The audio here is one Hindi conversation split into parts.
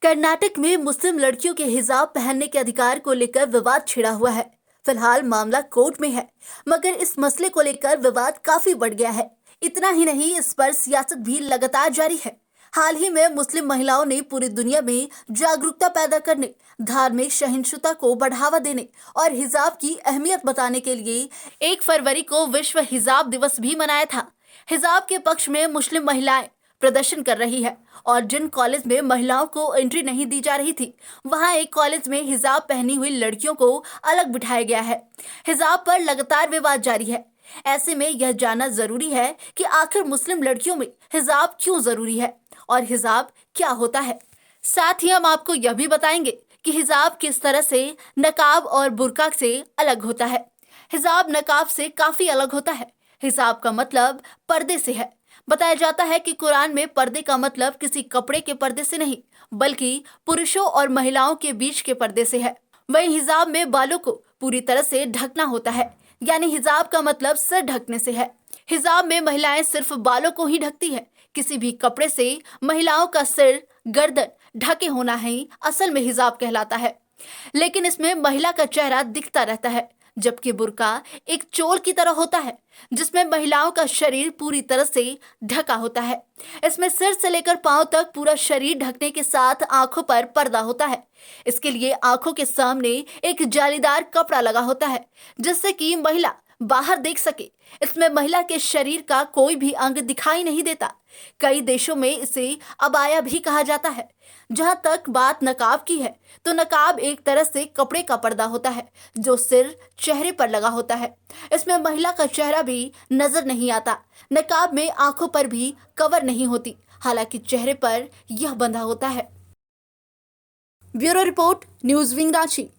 कर्नाटक में मुस्लिम लड़कियों के हिजाब पहनने के अधिकार को लेकर विवाद छिड़ा हुआ है। फिलहाल मामला कोर्ट में है, मगर इस मसले को लेकर विवाद काफी बढ़ गया है। इतना ही नहीं, इस पर सियासत भी लगातार जारी है। हाल ही में मुस्लिम महिलाओं ने पूरी दुनिया में जागरूकता पैदा करने, धार्मिक सहिष्णुता को बढ़ावा देने और हिजाब की अहमियत बताने के लिए 1 फरवरी को विश्व हिजाब दिवस भी मनाया था। हिजाब के पक्ष में मुस्लिम महिलाएं प्रदर्शन कर रही है और जिन कॉलेज में महिलाओं को एंट्री नहीं दी जा रही थी, वहां एक कॉलेज में हिजाब पहनी हुई लड़कियों को अलग बिठाया गया है। हिजाब पर लगातार विवाद जारी है। ऐसे में यह जानना जरूरी है कि आखिर मुस्लिम लड़कियों में हिजाब क्यों जरूरी है और हिजाब क्या होता है। साथ ही हम आपको यह भी बताएंगे कि हिजाब किस तरह से नकाब और बुर्का से अलग होता है। हिजाब नकाब से काफी अलग होता है। हिजाब का मतलब पर्दे से है। बताया जाता है कि कुरान में पर्दे का मतलब किसी कपड़े के पर्दे से नहीं, बल्कि पुरुषों और महिलाओं के बीच के पर्दे से है। वहीं हिजाब में बालों को पूरी तरह से ढकना होता है, यानी हिजाब का मतलब सिर ढकने से है। हिजाब में महिलाएं सिर्फ बालों को ही ढकती है। किसी भी कपड़े से महिलाओं का सिर, गर्दन ढके होना ही असल में हिजाब कहलाता है। लेकिन इसमें महिला का चेहरा दिखता रहता है, जबकि बुर्का एक चोल की तरह होता है जिसमें महिलाओं का शरीर पूरी तरह से ढका होता है। इसमें सिर से लेकर पांव तक पूरा शरीर ढकने के साथ आंखों पर पर्दा होता है। इसके लिए आंखों के सामने एक जालीदार कपड़ा लगा होता है जिससे कि महिला बाहर देख सके। इसमें महिला के शरीर का कोई भी अंग दिखाई नहीं देता। कई देशों में इसे अबाया भी कहा जाता है। जहां तक बात नकाब की है, तो नकाब एक तरह से कपड़े का पर्दा होता है जो सिर, चेहरे पर लगा होता है। इसमें महिला का चेहरा भी नजर नहीं आता। नकाब में आंखों पर भी कवर नहीं होती, हालांकि चेहरे पर यह बंधा होता है। Bureau report, news wing Ranchi.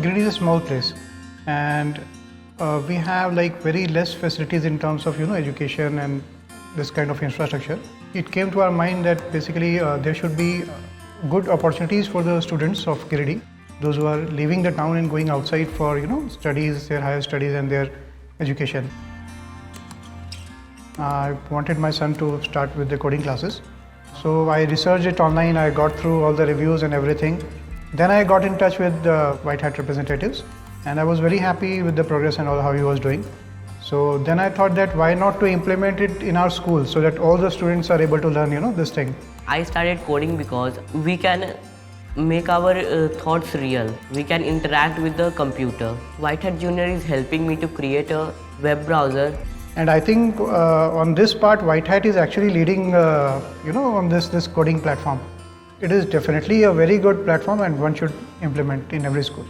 Giridih is a small place, and we have like very less facilities in terms of education and this kind of infrastructure. It came to our mind that basically there should be good opportunities for the students of Giridih, those who are leaving the town and going outside for studies, their higher studies and their education. I wanted my son to start with the coding classes, so I researched it online. I got through all the reviews and everything. Then I got in touch with the White Hat representatives, and I was very happy with the progress and all how he was doing. So then I thought that why not to implement it in our school so that all the students are able to learn this thing. I started coding because we can make our thoughts real. We can interact with the computer. White Hat Junior is helping me to create a web browser. And I think on this part, White Hat is actually leading, on this coding platform. It is definitely a very good platform and one should implement in every school.